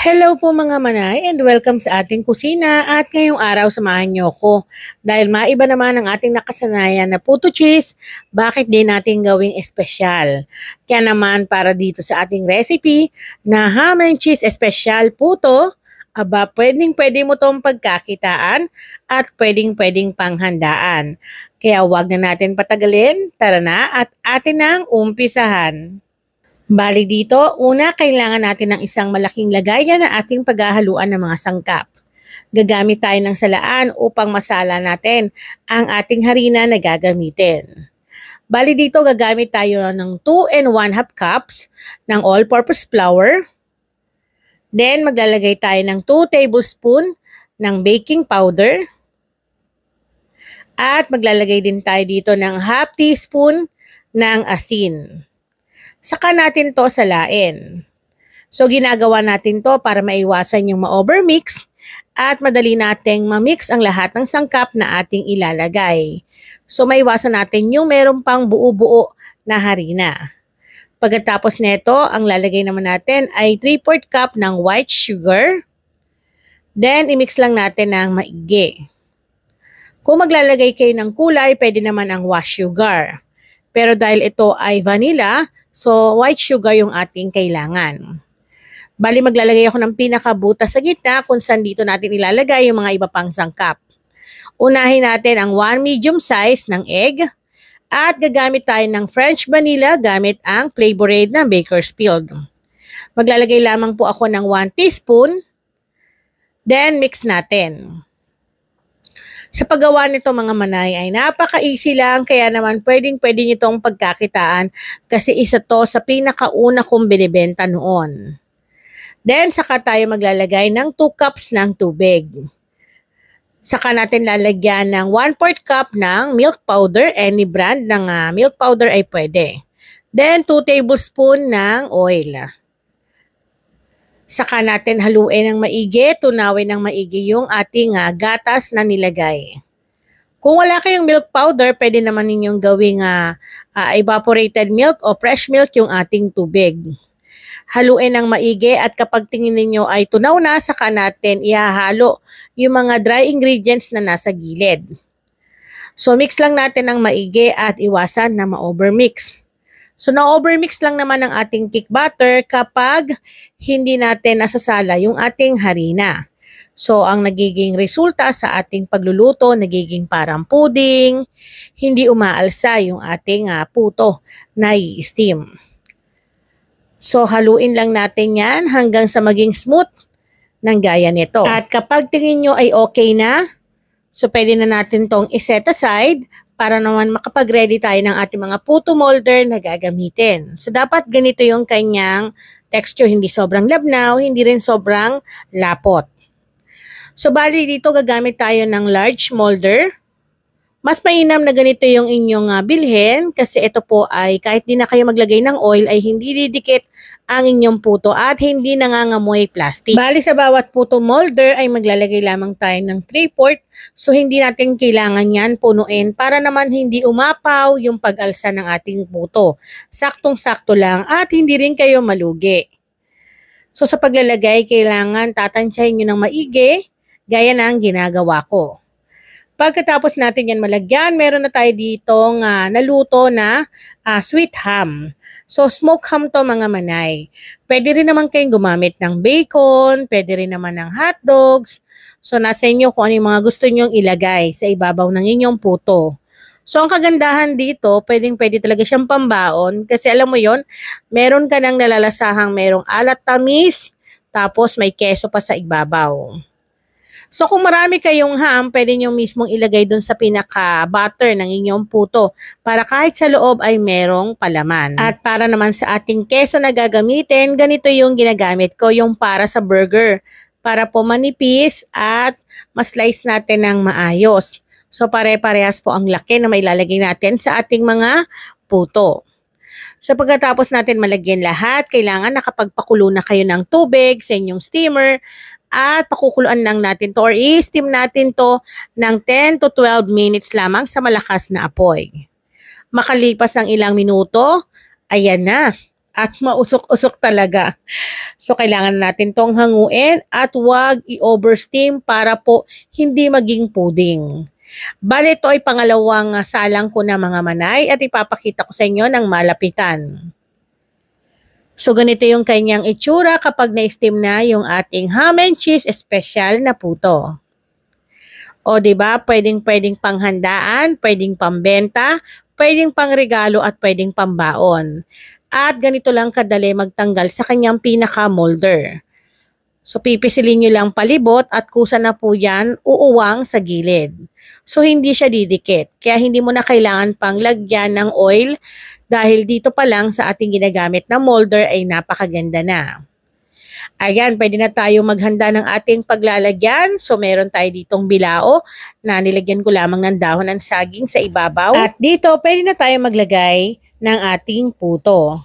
Hello po mga manay and welcome sa ating kusina at ngayong araw samahan niyo ko. Dahil maiba naman ang ating nakasanayan na puto cheese, bakit di natin gawing espesyal? Kaya naman para dito sa ating recipe na ham and cheese espesyal puto, aba pwedeng mo tong pagkakitaan at pwedeng panghandaan. Kaya wag na natin patagalin, tara na at atin nang umpisahan. Bali dito, una kailangan natin ng isang malaking lagayan na ating paghahaluan ng mga sangkap. Gagamit tayo ng salaan upang masala natin ang ating harina na gagamitin. Bali dito, gagamit tayo ng 2 and 1/2 cups ng all-purpose flour. Then, maglalagay tayo ng 2 tablespoon ng baking powder. At maglalagay din tayo dito ng half teaspoon ng asin. Saka natin to salain. So ginagawa natin to para maiwasan yung ma-overmix at madali nating ma-mix ang lahat ng sangkap na ating ilalagay. So maiwasan natin yung meron pang buo-buo na harina. Pagkatapos nito, ang lalagay naman natin ay 3/4 cup ng white sugar. Then i-mix lang natin ng maigi. Kung maglalagay kayo ng kulay, pwede naman ang wash sugar. Pero dahil ito ay vanilla, so white sugar yung ating kailangan. Bali maglalagay ako ng pinakabutas sa gitna kung saan dito natin ilalagay yung mga iba pang sangkap. Unahin natin ang 1 medium size ng egg at gagamit tayo ng French vanilla gamit ang flavor aid ng Bakersfield. Maglalagay lamang po ako ng 1 teaspoon. Then mix natin. Sa paggawa nito mga manay ay napaka-easy lang kaya naman pwede nyo itong pagkakitaan kasi isa to sa pinakauna kong binibenta noon. Then saka tayo maglalagay ng 2 cups ng tubig. Saka natin lalagyan ng 1/4 cup ng milk powder, any brand ng milk powder ay pwede. Then 2 tablespoon ng oil. Saka natin haluin ng maigi, tunawin ng maigi yung ating gatas na nilagay. Kung wala kayong milk powder, pwede naman ninyong gawing evaporated milk o fresh milk yung ating tubig. Haluin ng maigi at kapag tingin ninyo ay tunaw na, saka natin ihahalo yung mga dry ingredients na nasa gilid. So mix lang natin ng maigi at iwasan na ma-overmix. So na-overmix lang naman ang ating cake batter kapag hindi natin nasasala yung ating harina. So ang nagiging resulta sa ating pagluluto, nagiging parang pudding, hindi umaalsa yung ating puto na i-steam. So haluin lang natin yan hanggang sa maging smooth ng gaya nito. At kapag tingin nyo ay okay na, so pwede na natin tong iset aside para naman makapag-ready tayo ng ating mga puto molder na gagamitin. So dapat ganito yung kanyang texture, hindi sobrang labnaw, hindi rin sobrang lapot. So bali dito gagamit tayo ng large molder. Mas mainam na ganito yung inyong bilhin kasi ito po ay kahit di na kayo maglagay ng oil ay hindi didikit ang inyong puto at hindi nangangamoy plastic. Bali sa bawat puto molder ay maglalagay lamang tayo ng 3/4 so hindi natin kailangan yan punuin para naman hindi umapaw yung pag-alsa ng ating puto. Saktong-sakto lang at hindi rin kayo malugi. So sa paglalagay kailangan tatansyahin nyo ng maigi gaya ng ginagawa ko. Pagkatapos natin yan malagyan, meron na tayo ditong naluto na sweet ham. So, smoke ham to mga manay. Pwede rin naman kayong gumamit ng bacon, pwede rin naman ng hotdogs. So, nasa inyo kung ano yung mga gusto nyong ilagay sa ibabaw ng inyong puto. So, ang kagandahan dito, pwede talaga siyang pambaon. Kasi alam mo yon, meron ka nang nalalasahang merong alat tamis, tapos may keso pa sa ibabaw. So kung marami kayong ham, pwede nyo mismong ilagay dun sa pinaka-butter ng inyong puto para kahit sa loob ay merong palaman. At para naman sa ating keso na gagamitin, ganito yung ginagamit ko, yung para sa burger. Para po manipis at ma-slice natin ng maayos. So pare-parehas po ang laki na mailalagay natin sa ating mga puto. So pagkatapos natin malagyan lahat, kailangan nakapagpakulo na kayo ng tubig sa inyong steamer at pakukuluan lang natin to or i-steam natin to ng 10 to 12 minutes lamang sa malakas na apoy. Makalipas ang ilang minuto, ayan na. at mausok-usok talaga. So kailangan natin tong hanguin at wag i-oversteam para po hindi maging pudding. Bale, ito ay pangalawang salang ko na mga manay at ipapakita ko sa inyo ng malapitan. So ganito yung kanyang itsura kapag na-steam na yung ating ham and cheese special na puto. O 'di ba, pwedeng panghandaan, pwedeng pambenta, pwedeng pangregalo at pwedeng pambaon. At ganito lang kadali magtanggal sa kanyang pinaka-molder. So pipisilin nyo lang palibot at kusa na po yan uuwang sa gilid. So hindi siya didikit. Kaya hindi mo na kailangan pang lagyan ng oil dahil dito pa lang sa ating ginagamit na molder ay napakaganda na. Ayan, pwede na tayo maghanda ng ating paglalagyan. So meron tayo ditong bilao na nilagyan ko lamang ng dahon ng saging sa ibabaw. At dito pwede na tayo maglagay ng ating puto.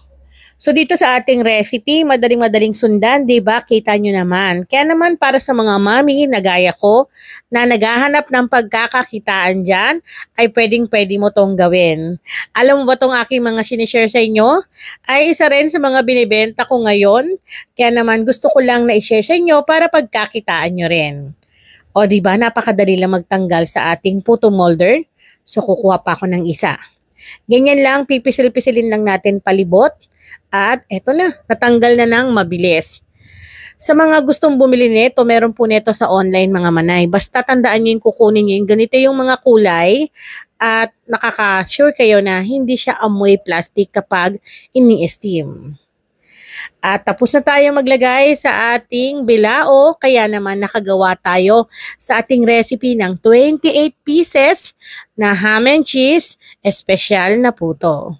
So dito sa ating recipe, madaling sundan, 'di ba? Kita nyo naman. Kaya naman para sa mga mami na gaya ko na naghahanap ng pagkakakitaan diyan, ay pwedeng-pwede mo tong gawin. Alam mo ba tong aking mga sinishare sa inyo? Ay isa rin sa mga binibenta ko ngayon. Kaya naman gusto ko lang na i-share sa inyo para pagkakitaan nyo rin. O 'di ba? Napakadali lang magtanggal sa ating puto molder. So kukuha pa ako ng isa. Ganyan lang, pipisil-pisilin lang natin palibot. At eto na, natanggal na ng mabilis. Sa mga gustong bumili nito, meron po nito sa online mga manay. Basta tandaan nyo yung kukunin nyo yung ganito yung mga kulay at nakaka-sure kayo na hindi siya amoy plastic kapag ini-steam. At tapos na tayo maglagay sa ating bilao, kaya naman nakagawa tayo sa ating recipe ng 28 pieces na ham and cheese, espesyal na puto.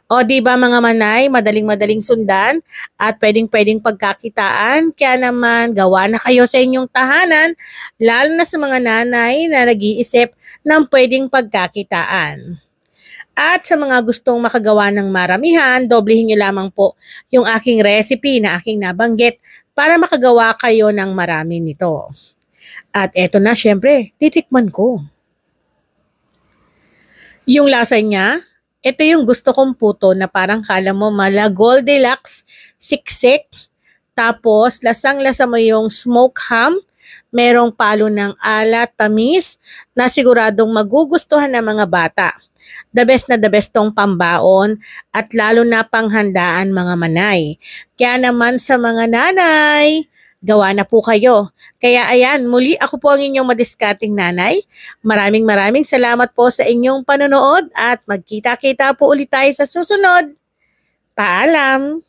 O di ba mga manay, madaling sundan at pwedeng pagkakitaan. Kaya naman gawa na kayo sa inyong tahanan, lalo na sa mga nanay na nag-iisip ng pwedeng pagkakitaan. At sa mga gustong makagawa ng maramihan, doblehin nyo lamang po yung aking recipe na aking nabanggit para makagawa kayo ng marami nito. At eto na, syempre, titikman ko. Yung lasa niya, ito yung gusto kong puto na parang kala mo mala Goldilocks, siksik. Tapos lasang-lasa mo yung smoked ham. Merong palo ng alat, tamis na siguradong magugustuhan ng mga bata. The best na the best tong pambaon at lalo na panghandaan mga manay. Kaya naman sa mga nanay, gawa na po kayo. Kaya ayan, muli ako po ang inyong madiskarteng nanay. Maraming salamat po sa inyong panonood at magkita-kita po ulit tayo sa susunod. Paalam!